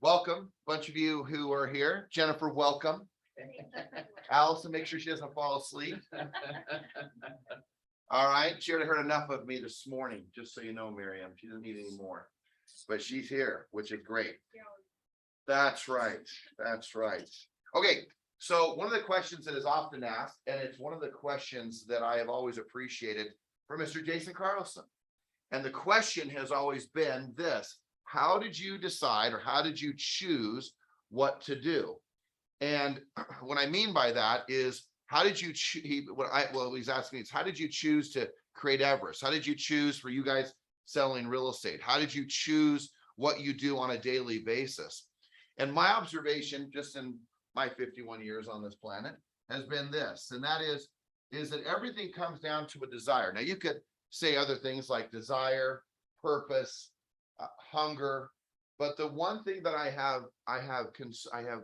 Welcome, bunch of you who are here. Jennifer, welcome. Allison, make sure she doesn't fall asleep. All right, she already heard enough of me this morning, just so you know, Miriam. She doesn't need any more, but she's here, which is great. That's right. That's right. Okay, so one of the questions that is often asked, and it's one of the questions that I have always appreciated from Mr. Jason Carlson. And the question has always been this: how did you decide, or how did you choose what to do? And what I mean by that is, how did you choose? What he's asking is, how did you choose to create Everest? How did you choose for you guys selling real estate? How did you choose what you do on a daily basis? And my observation, just in my 51 years on this planet, has been this, and that is that everything comes down to a desire. Now, you could say other things like desire, purpose, hunger, but the one thing that I have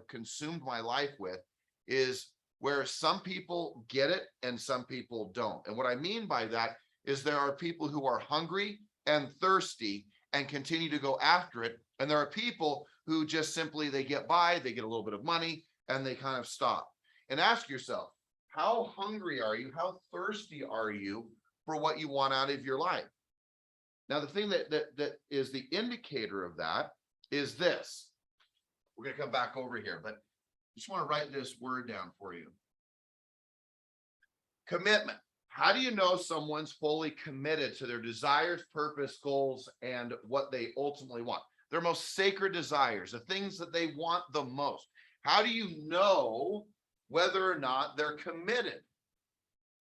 consumed my life with is where some people get it and some people don't. And what I mean by that is there are people who are hungry and thirsty and continue to go after it, and there are people who just simply, they get by, they get a little bit of money, and they kind of stop. And ask yourself, how hungry are you? How thirsty are you for what you want out of your life? Now, the thing that is the indicator of that is this. We're going to come back over here, but I just want to write this word down for you. Commitment. How do you know someone's fully committed to their desires, purpose, goals, and what they ultimately want? Their most sacred desires, the things that they want the most. How do you know whether or not they're committed?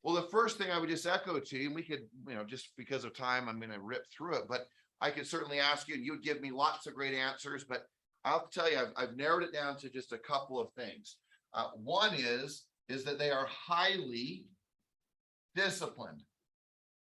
Well, the first thing I would just echo to you, and we could, just because of time, I'm going to rip through it, but I could certainly ask you, and you would give me lots of great answers, but I'll tell you, I've narrowed it down to just a couple of things. One is that they are highly disciplined.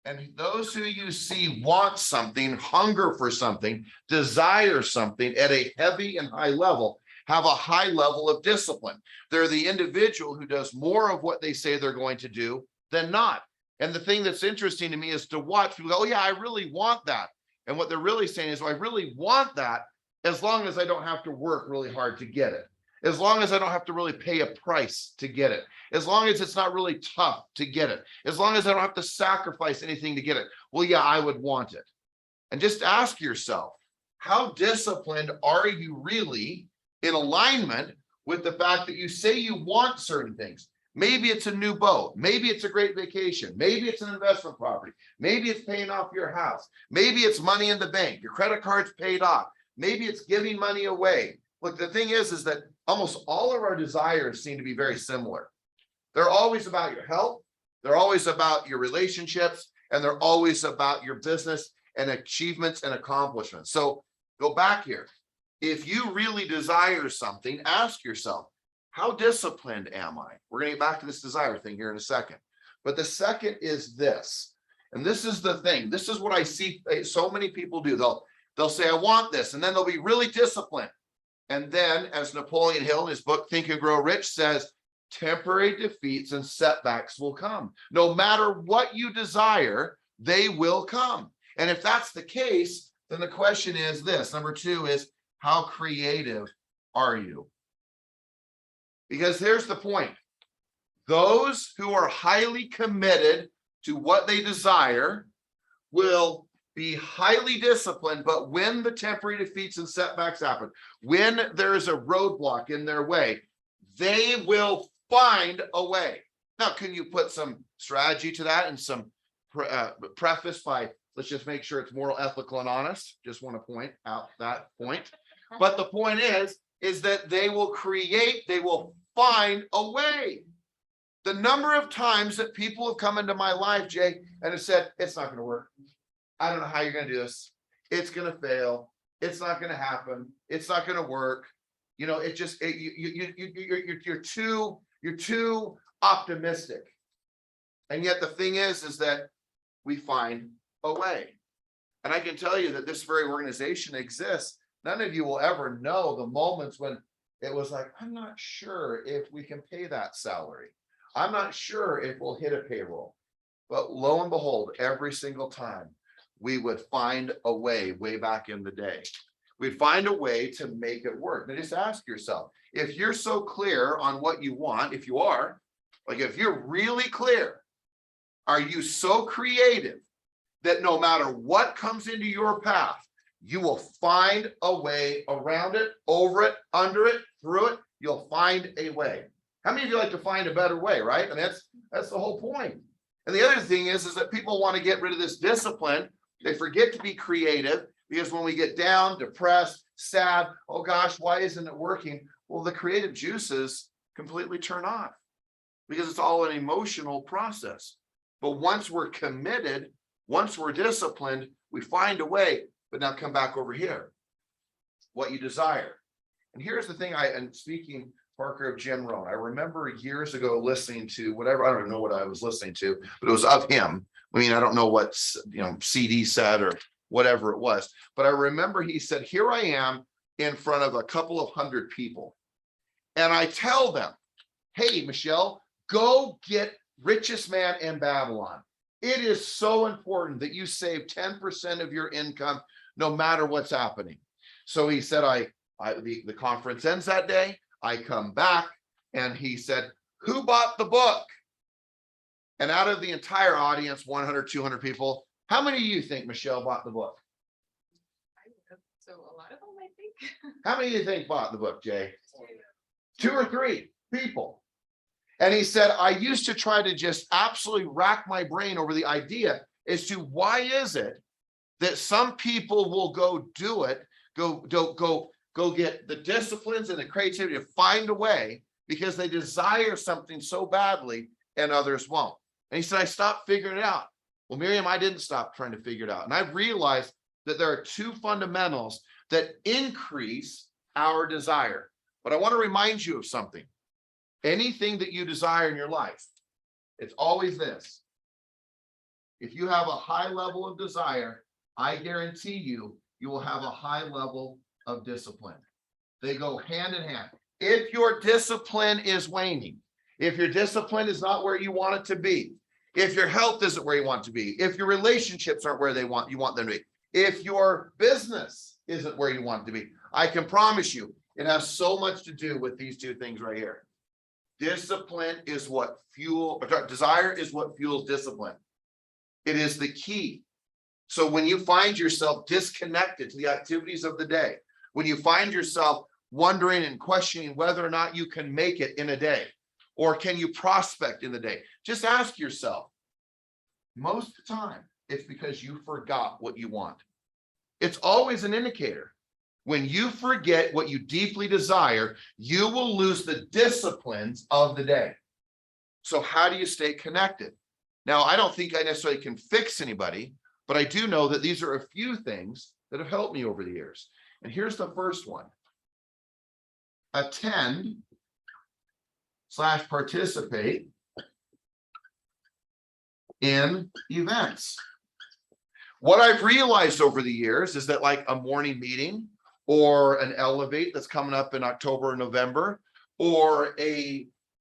And those who you see want something, hunger for something, desire something at a heavy and high level, have a high level of discipline. They're the individual who does more of what they say they're going to do than not. And the thing that's interesting to me is to watch people go, oh yeah, I really want that. And what they're really saying is, well, I really want that as long as I don't have to work really hard to get it. As long as I don't have to really pay a price to get it. As long as it's not really tough to get it. As long as I don't have to sacrifice anything to get it. Well, yeah, I would want it. And just ask yourself, how disciplined are you really in alignment with the fact that you say you want certain things? Maybe it's a new boat. Maybe it's a great vacation. Maybe it's an investment property. Maybe it's paying off your house. Maybe it's money in the bank. Your credit card's paid off. Maybe it's giving money away. Look, the thing is that almost all of our desires seem to be very similar. They're always about your health. They're always about your relationships, and they're always about your business and achievements and accomplishments. So go back here. If you really desire something, ask yourself, how disciplined am I? We're going to get back to this desire thing here in a second. But the second is this, and this is the thing. This is what I see so many people do. They'll say, I want this, and then they'll be really disciplined. And then, as Napoleon Hill in his book, Think and Grow Rich says, temporary defeats and setbacks will come. No matter what you desire, they will come. And if that's the case, then the question is this. Number two is, how creative are you? Because here's the point. Those who are highly committed to what they desire will be highly disciplined, but when the temporary defeats and setbacks happen, when there is a roadblock in their way, they will find a way. Now, can you put some strategy to that and some preface by, let's just make sure it's moral, ethical, and honest? Just want to point out that point. But the point is that they will find a way. The number of times that people have come into my life, Jay, and have said, it's not going to work. I don't know how you're going to do this. It's going to fail. It's not going to happen. It's not going to work. You're too optimistic. And yet the thing is that we find a way. And I can tell you that this very organization exists. None of you will ever know the moments when it was like, I'm not sure if we can pay that salary. I'm not sure if we'll hit a payroll. But lo and behold, every single time we would find a way back in the day. We'd find a way to make it work. Now just ask yourself, if you're so clear on what you want, if you are, like if you're really clear, are you so creative that no matter what comes into your path, you will find a way around it, over it, under it, through it? You'll find a way. How many of you like to find a better way, right? And that's the whole point. And the other thing is that people want to get rid of this discipline. They forget to be creative, because when we get down, depressed, sad, oh gosh, why isn't it working? Well, the creative juices completely turn off, because it's all an emotional process. But once we're committed, once we're disciplined, we find a way. But now come back over here, what you desire. And here's the thing, and speaking, Parker, of Jim Rohn, I remember years ago listening to whatever, I don't know what I was listening to, but it was of him. I mean, I don't know what, CD said or whatever it was, but I remember he said, here I am in front of a couple of hundred people. And I tell them, hey, Michelle, go get richest man in Babylon. It is so important that you save 10% of your income, no matter what's happening. So he said, the conference ends that day. I come back and he said, who bought the book? And out of the entire audience, 100, 200 people, how many of you think Michelle bought the book? So a lot of them, I think. How many of you think bought the book, Jay? 2 or 3 people. And he said, I used to try to just absolutely rack my brain over the idea as to why is it that some people will go do it, go get the disciplines and the creativity to find a way because they desire something so badly and others won't. And he said, I stopped figuring it out. Well, Miriam, I didn't stop trying to figure it out. And I've realized that there are 2 fundamentals that increase our desire. But I want to remind you of something. Anything that you desire in your life, it's always this. If you have a high level of desire, I guarantee you, you will have a high level of discipline. They go hand in hand. If your discipline is waning, if your discipline is not where you want it to be, if your health isn't where you want it to be, if your relationships aren't where you want them to be, if your business isn't where you want it to be, I can promise you it has so much to do with these 2 things right here. Discipline is what desire is what fuels discipline. It is the key. So when you find yourself disconnected to the activities of the day, when you find yourself wondering and questioning whether or not you can make it in a day, or can you prospect in the day, just ask yourself. Most of the time, it's because you forgot what you want. It's always an indicator. When you forget what you deeply desire, you will lose the disciplines of the day. So how do you stay connected? Now, I don't think I necessarily can fix anybody, but I do know that these are a few things that have helped me over the years. And here's the first one. Attend/participate in events. What I've realized over the years is that like a morning meeting or an Elevate that's coming up in October or November, or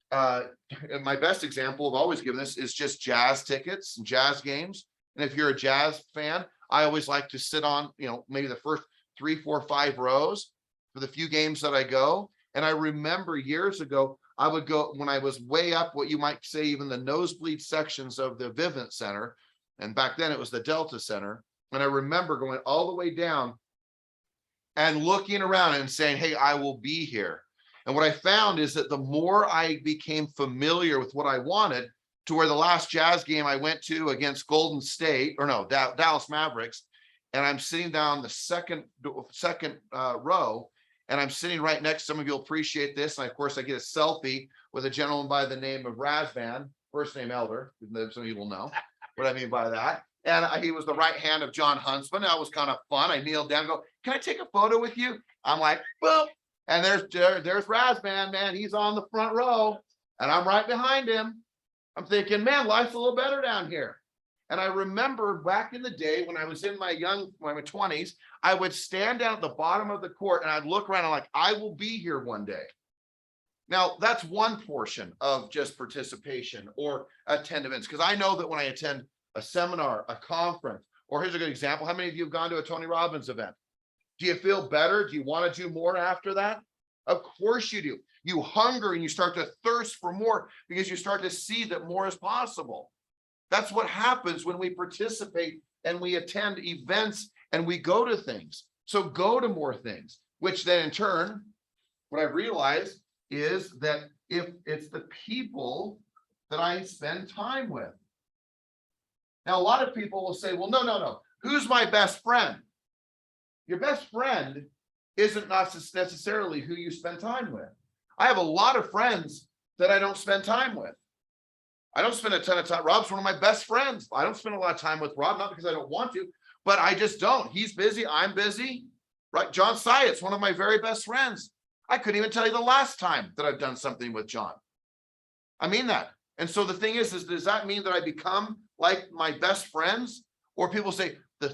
my best example of always giving this is just jazz tickets and jazz games. And if you're a jazz fan, I always like to sit on, maybe the first 3, 4, 5 rows for the few games that I go. And I remember years ago, I would go when I was way up, what you might say, even the nosebleed sections of the Vivint Center. And back then it was the Delta Center. And I remember going all the way down and looking around and saying, hey, I will be here. And what I found is that the more I became familiar with what I wanted, to where the last jazz game I went to against Golden State, or no, Dallas Mavericks, and I'm sitting down the second row, and I'm sitting right next, some of you'll appreciate this, and of course I get a selfie with a gentleman by the name of Razvan, first name Elder, some of you will know what I mean by that. And he was the right hand of John Huntsman. That was kind of fun. I kneeled down and go, can I take a photo with you? I'm like, boom. And there's Razvan, man. He's on the front row and I'm right behind him. I'm thinking, man, life's a little better down here. And I remember back in the day when I was in my 20s, I would stand down at the bottom of the court and I'd look around and like, I will be here one day. Now, that's one portion of just participation or attend events, because I know that when I attend a seminar, a conference, or here's a good example. How many of you have gone to a Tony Robbins event? Do you feel better? Do you want to do more after that? Of course you do. You hunger and you start to thirst for more because you start to see that more is possible. That's what happens when we participate and we attend events and we go to things. So go to more things, which then in turn, what I've realized is that if it's the people that I spend time with. Now, a lot of people will say, well, no. Who's my best friend? Your best friend isn't necessarily who you spend time with. I have a lot of friends that I don't spend time with. I don't spend a ton of time. Rob's one of my best friends. I don't spend a lot of time with Rob, not because I don't want to, but I just don't. He's busy. I'm busy. Right? John Syatt's one of my very best friends. I couldn't even tell you the last time that I've done something with John. I mean that. And so the thing is does that mean that I become like my best friends? Or people say the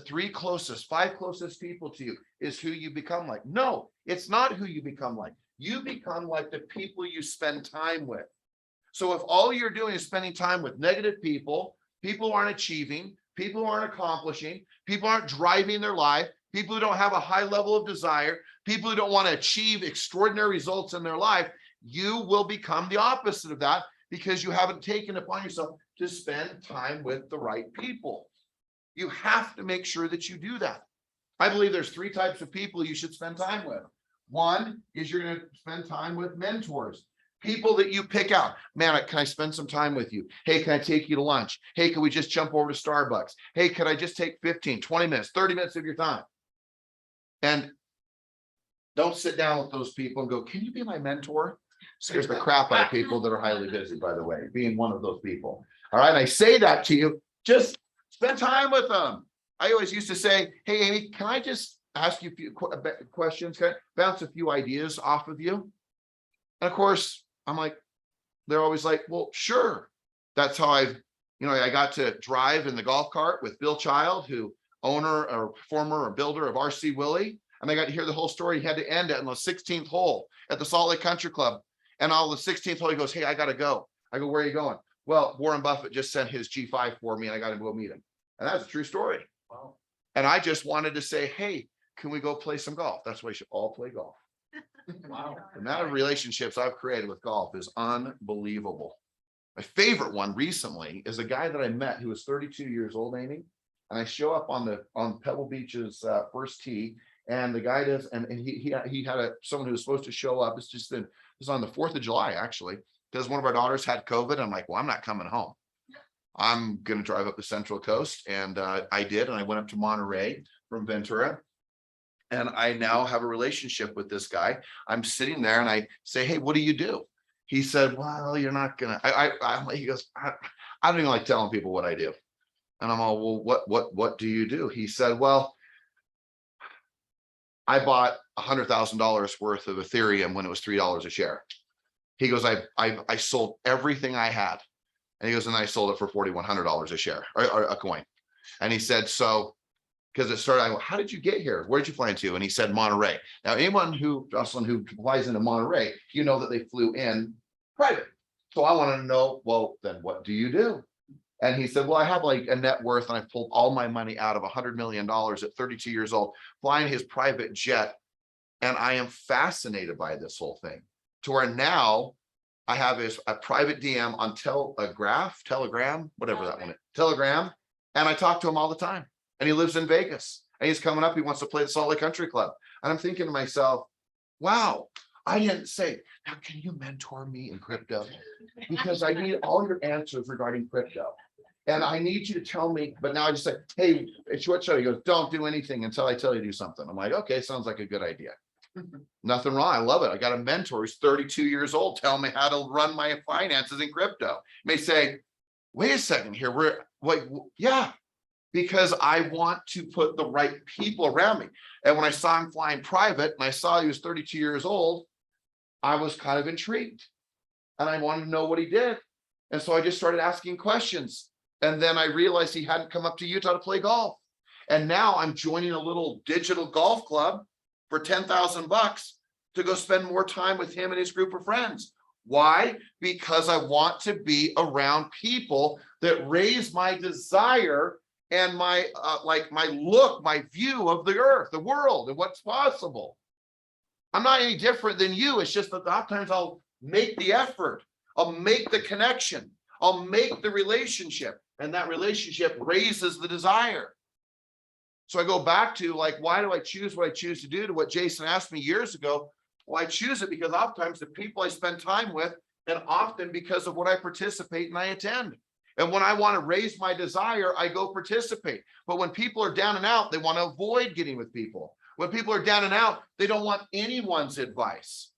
five closest people to you is who you become like. No, it's not who you become like. You become like the people you spend time with. So if all you're doing is spending time with negative people, people who aren't achieving, people who aren't accomplishing, people who aren't driving their life, people who don't have a high level of desire, people who don't want to achieve extraordinary results in their life, you will become the opposite of that because you haven't taken upon yourself to spend time with the right people. You have to make sure that you do that. I believe there's 3 types of people you should spend time with. One is you're going to spend time with mentors. People that you pick out. Man, can I spend some time with you? Hey, can I take you to lunch? Hey, can we just jump over to Starbucks? Hey, could I just take 15, 20 minutes, 30 minutes of your time? And don't sit down with those people and go, can you be my mentor? Scares the crap out of people that are highly busy, by the way, being one of those people. All right. And I say that to you, just spend time with them. I always used to say, hey, Amy, can I just ask you a few questions? Can I bounce a few ideas off of you? And of course, I'm like, they're always like, well, sure. That's how I got to drive in the golf cart with Bill Child, who owner or former or builder of RC Willie. And I got to hear the whole story. He had to end it on the 16th hole at the Salt Lake Country Club. And on the 16th hole, he goes, hey, I got to go. I go, where are you going? Well, Warren Buffett just sent his G5 for me and I got to go meet him. And that's a true story. Wow. And I just wanted to say, hey, can we go play some golf? That's why you should all play golf. Wow. The amount of relationships I've created with golf is unbelievable. My favorite one recently is a guy that I met who was 32 years old, Amy. And I show up on Pebble Beach's first tee, and the guy does, and he had someone who was supposed to show up. It was on the 4th of July, actually, because one of our daughters had COVID. I'm like, well, I'm not coming home. I'm going to drive up the Central Coast. And I did. And I went up to Monterey from Ventura. And I now have a relationship with this guy. I'm sitting there and I say, hey, what do you do? He said, well, you're not going to, he goes, I don't even like telling people what I do. And I'm all, well, what do you do? He said, well, I bought $100,000 worth of Ethereum when it was $3 a share. He goes, I sold everything I had. And he goes, and I sold it for $4,100 a share or a coin. And he said, so, because it started, I go, how did you get here? Where did you fly into? And he said, Monterey. Now, anyone Jocelyn, who flies into Monterey, you know that they flew in private. So I want to know, well, then what do you do? And he said, well, I have like a net worth and I've pulled all my money out of $100 million at 32 years old, flying his private jet. And I am fascinated by this whole thing to where now I have a private DM on Telegram, whatever that one is, Telegram. And I talk to him all the time. And he lives in Vegas and he's coming up. He wants to play the Salt Lake Country Club. And I'm thinking to myself, wow, I didn't say, now can you mentor me in crypto? Because I need all your answers regarding crypto. And I need you to tell me, but now I just say, hey, it's what show? He goes, don't do anything until I tell you to do something. I'm like, okay, sounds like a good idea. Nothing wrong. I love it. I got a mentor who's 32 years old. Tell me how to run my finances in crypto. May say, wait a second here. Yeah. Because I want to put the right people around me. And when I saw him flying private and I saw he was 32 years old, I was kind of intrigued and I wanted to know what he did. And so I just started asking questions. And then I realized he hadn't come up to Utah to play golf. And now I'm joining a little digital golf club for $10,000 to go spend more time with him and his group of friends. Why? Because I want to be around people that raise my desire and my like my look, my view of the earth, the world, and what's possible. I'm not any different than you. It's just that oftentimes I'll make the effort, I'll make the connection, I'll make the relationship, and that relationship raises the desire. So I go back to like, why do I choose what I choose to do, to what Jason asked me years ago? Well, I choose it because oftentimes the people I spend time with, and often because of what I participate and I attend. And when I want to raise my desire, I go participate. But when people are down and out, they want to avoid getting with people. When people are down and out, they don't want anyone's advice.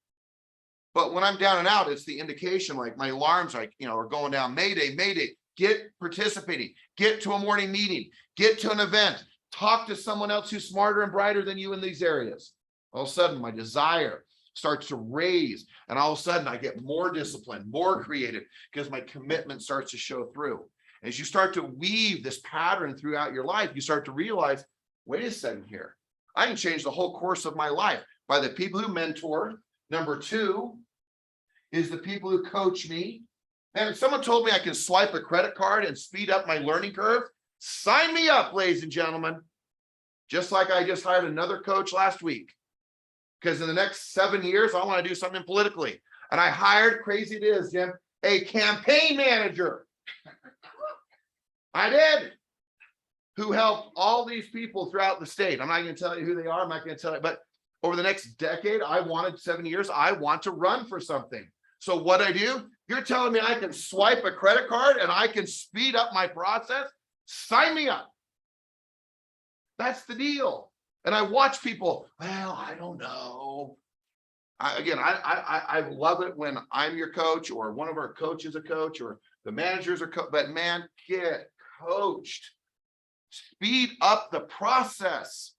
But when I'm down and out, it's the indication, like my alarms, like, are going down, Mayday, Mayday, get participating, get to a morning meeting, get to an event, talk to someone else who's smarter and brighter than you in these areas. All of a sudden, my desire starts to raise, and all of a sudden I get more disciplined, more creative, because my commitment starts to show through. As you start to weave this pattern throughout your life, you start to realize, wait a second here, I can change the whole course of my life by the people who mentor. Number two is the people who coach me. And if someone told me I can swipe a credit card and speed up my learning curve, sign me up, ladies and gentlemen. Just like I just hired another coach last week, because in the next 7 years, I want to do something politically. And I hired, crazy it is, Jim, a campaign manager. I did. Who helped all these people throughout the state. I'm not going to tell you who they are. I'm not going to tell you, but over the next decade, I wanted 7 years. I want to run for something. So what I do, you're telling me I can swipe a credit card and I can speed up my process? Sign me up. That's the deal. And I watch people, well, I don't know. I love it when I'm your coach, or one of our coaches a coach, or the managers are but man, get coached. Speed up the process.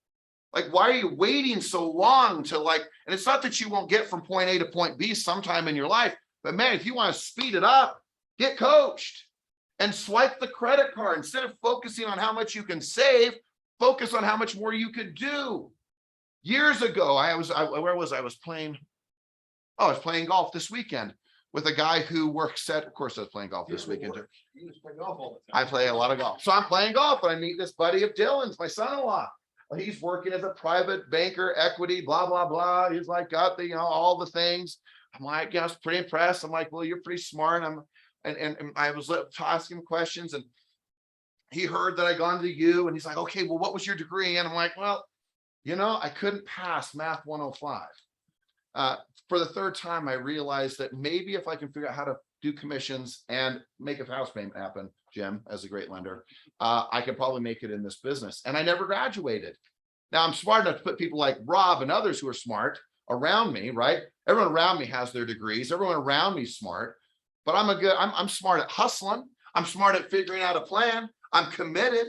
Like, why are you waiting so long to and it's not that you won't get from point A to point B sometime in your life, but man, if you want to speed it up, get coached and swipe the credit card. Instead of focusing on how much you can save, focus on how much more you could do. Years ago, I was playing golf this weekend with a guy who works at, of course, I was playing golf this weekend. You just play golf all the time. I play a lot of golf. So I'm playing golf, and I meet this buddy of Dylan's, my son-in-law. He's working as a private banker, equity, blah, blah, blah. He's like, got the, all the things. I'm like, I was pretty impressed. I'm like, well, you're pretty smart. And I was asking him questions, and he heard that I gone to U, and he's like, okay, well, what was your degree? And I'm like, well, I couldn't pass Math 105. For the third time, I realized that maybe if I can figure out how to do commissions and make a house payment happen, Jim, as a great lender, I could probably make it in this business. And I never graduated. Now I'm smart enough to put people like Rob and others who are smart around me, right? Everyone around me has their degrees. Everyone around me is smart, but I'm smart at hustling. I'm smart at figuring out a plan. I'm committed.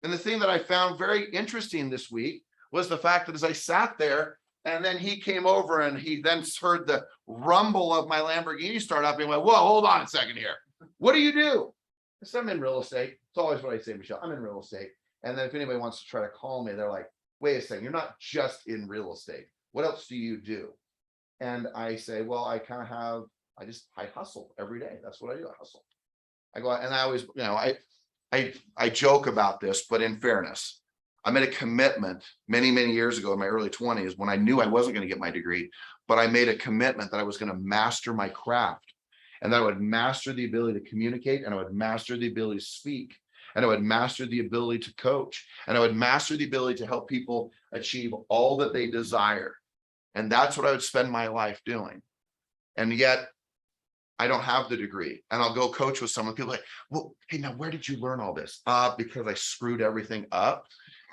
And the thing that I found very interesting this week was the fact that as I sat there, and then he came over and he then heard the rumble of my Lamborghini start up and went, whoa, hold on a second here. What do you do? I said, I'm in real estate. It's always what I say, Michelle, I'm in real estate. And then if anybody wants to try to call me, they're like, wait a second, you're not just in real estate. What else do you do? And I say, well, I hustle every day. That's what I do. I hustle. I go out and I always, I joke about this, but in fairness, I made a commitment many, many years ago in my early 20s when I knew I wasn't going to get my degree, but I made a commitment that I was going to master my craft, and that I would master the ability to communicate, and I would master the ability to speak, and I would master the ability to coach, and I would master the ability to help people achieve all that they desire. And that's what I would spend my life doing. And yet I don't have the degree, and I'll go coach with someone. People are like, well, hey, now where did you learn all this? Because I screwed everything up.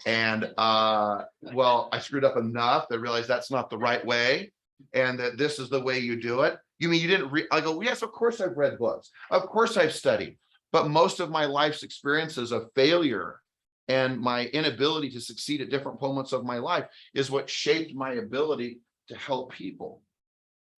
And well, I screwed up enough that I realized that's not the right way, and that this is the way you do it. You mean you didn't read? I go, yes, of course I've read books. Of course I've studied. But most of my life's experiences of failure and my inability to succeed at different moments of my life is what shaped my ability to help people.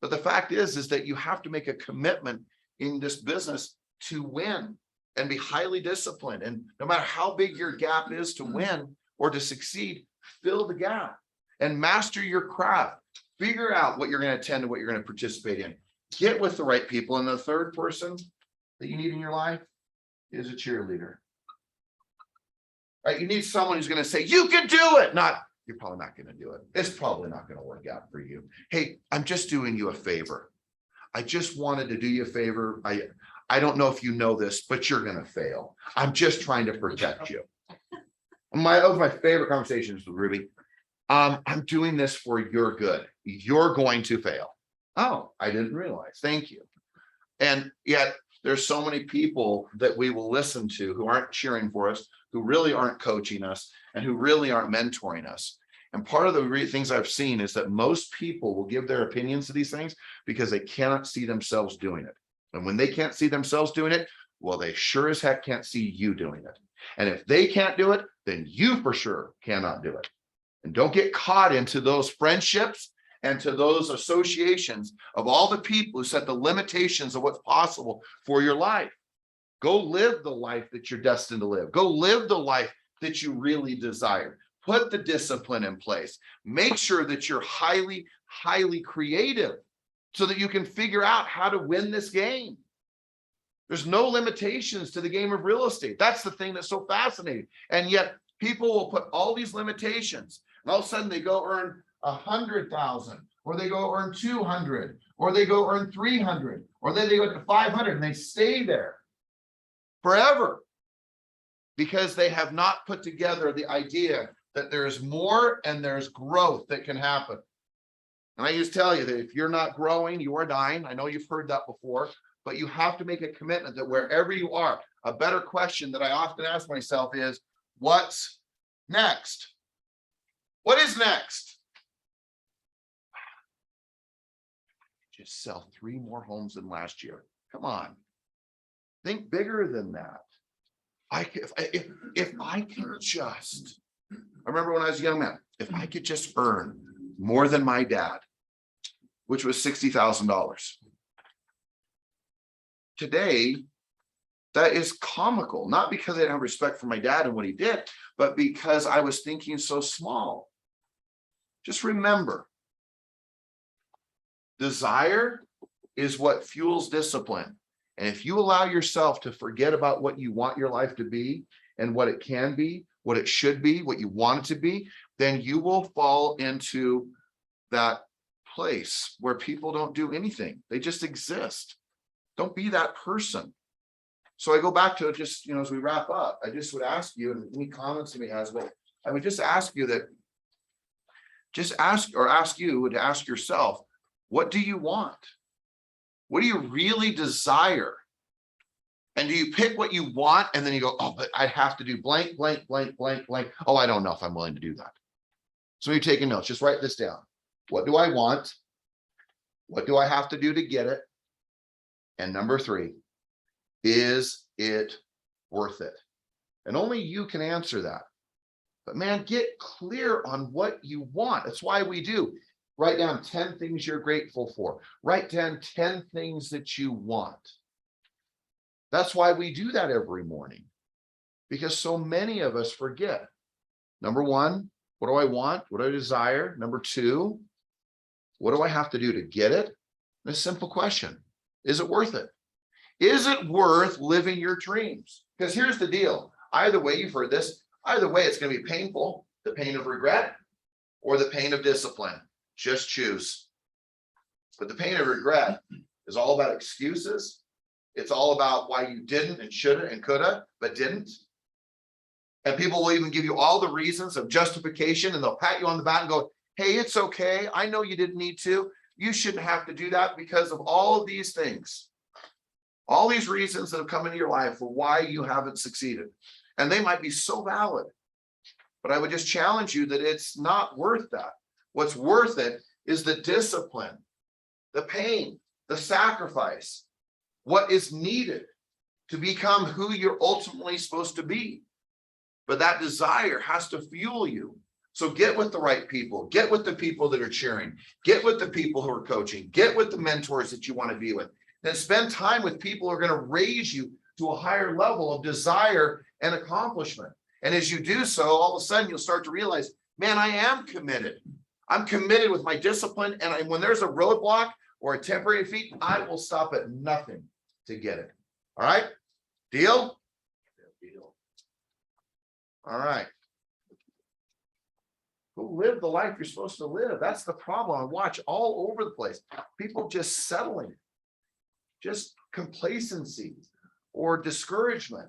But the fact is that you have to make a commitment in this business to win and be highly disciplined. And no matter how big your gap is to win or to succeed, fill the gap and master your craft. Figure out what you're going to attend and what you're going to participate in. Get with the right people. And the third person that you need in your life is a cheerleader. right? You need someone who's going to say, you can do it. Not, you're probably not going to do it. It's probably not going to work out for you. Hey, I'm just doing you a favor. I just wanted to do you a favor. I don't know if you know this, but you're going to fail. I'm just trying to protect you. That was my favorite conversations with Ruby. I'm doing this for your good. You're going to fail. Oh, I didn't realize. Thank you. And yet there's so many people that we will listen to who aren't cheering for us, who really aren't coaching us, and who really aren't mentoring us. And part of the things I've seen is that most people will give their opinions to these things because they cannot see themselves doing it. And when they can't see themselves doing it, well, they sure as heck can't see you doing it. And if they can't do it, then you for sure cannot do it. And don't get caught into those friendships and to those associations of all the people who set the limitations of what's possible for your life. Go live the life that you're destined to live. Go live the life that you really desire. Put the discipline in place. Make sure that you're highly, highly creative so that you can figure out how to win this game. There's no limitations to the game of real estate. That's the thing that's so fascinating. And yet people will put all these limitations, and all of a sudden they go earn 100,000, or they go earn 200, or they go earn 300, or then they go to 500, and they stay there forever because they have not put together the idea that there's more and there's growth that can happen. And I just tell you that if you're not growing, you are dying. I know you've heard that before, but you have to make a commitment that wherever you are, a better question that I often ask myself is, what's next? What is next? Just sell 3 more homes than last year. Come on. Think bigger than that. If I can just, I remember when I was a young man, if I could just earn more than my dad, which was $60,000. Today, that is comical, not because I didn't have respect for my dad and what he did, but because I was thinking so small. Just remember, desire is what fuels discipline. And if you allow yourself to forget about what you want your life to be and what it can be, what it should be, what you want it to be, then you will fall into that place where people don't do anything. They just exist. Don't be that person. So I go back to just, as we wrap up, I just would ask you, and any comments that he has, but I would just ask you that, ask you to ask yourself, what do you want? What do you really desire? And do you pick what you want and then you go, oh, but I have to do blank, blank, blank, blank, blank. Oh, I don't know if I'm willing to do that. So you're taking notes, just write this down. What do I want? What do I have to do to get it? And number 3, is it worth it? And only you can answer that. But man, get clear on what you want. That's why we do. Write down 10 things you're grateful for. Write down 10 things that you want. That's why we do that every morning, because so many of us forget. Number 1, what do I want? What do I desire? Number 2, what do I have to do to get it? And a simple question. Is it worth it? Is it worth living your dreams? Because here's the deal. Either way, you've heard this. Either way, it's going to be painful, the pain of regret or the pain of discipline. Just choose. But the pain of regret is all about excuses. It's all about why you didn't and shouldn't and coulda, but didn't. And people will even give you all the reasons of justification, and they'll pat you on the back and go, hey, it's okay. I know you didn't need to. You shouldn't have to do that because of all of these things. All these reasons that have come into your life for why you haven't succeeded. And they might be so valid. But I would just challenge you that it's not worth that. What's worth it is the discipline, the pain, the sacrifice, what is needed to become who you're ultimately supposed to be. But that desire has to fuel you. So get with the right people, get with the people that are cheering, get with the people who are coaching, get with the mentors that you want to be with. Then spend time with people who are going to raise you to a higher level of desire and accomplishment. And as you do so, all of a sudden you'll start to realize, man, I am committed. I'm committed with my discipline. And when there's a roadblock or a temporary defeat, I will stop at nothing to get it. All right? Deal? Deal. All right. Go live the life you're supposed to live. That's the problem. I watch all over the place. People just settling, just complacency or discouragement,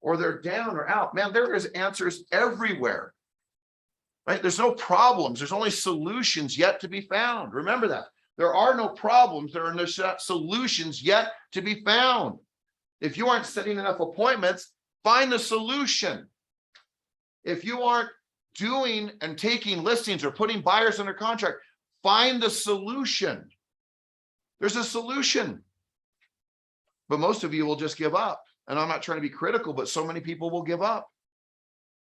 or they're down or out. Man, there is answers everywhere. Right? There's no problems. There's only solutions yet to be found. Remember that. There are no problems. There are no solutions yet to be found. If you aren't setting enough appointments, find the solution. If you aren't doing and taking listings or putting buyers under contract, find the solution. There's a solution. But most of you will just give up. And I'm not trying to be critical, but so many people will give up.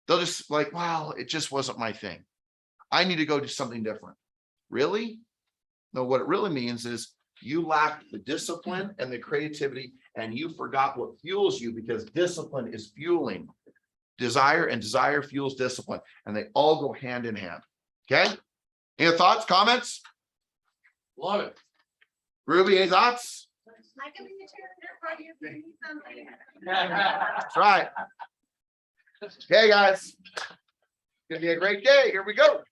They'll just like, wow, it just wasn't my thing. I need to go do something different. Really? No, what it really means is you lack the discipline and the creativity, and you forgot what fuels you, because discipline is fueling desire, and desire fuels discipline, and they all go hand in hand. Okay? Any thoughts, comments? Love it. Ruby, any thoughts? I can be the cheerleader for you if you need something. That's right. Okay, guys. It's gonna be a great day. Here we go.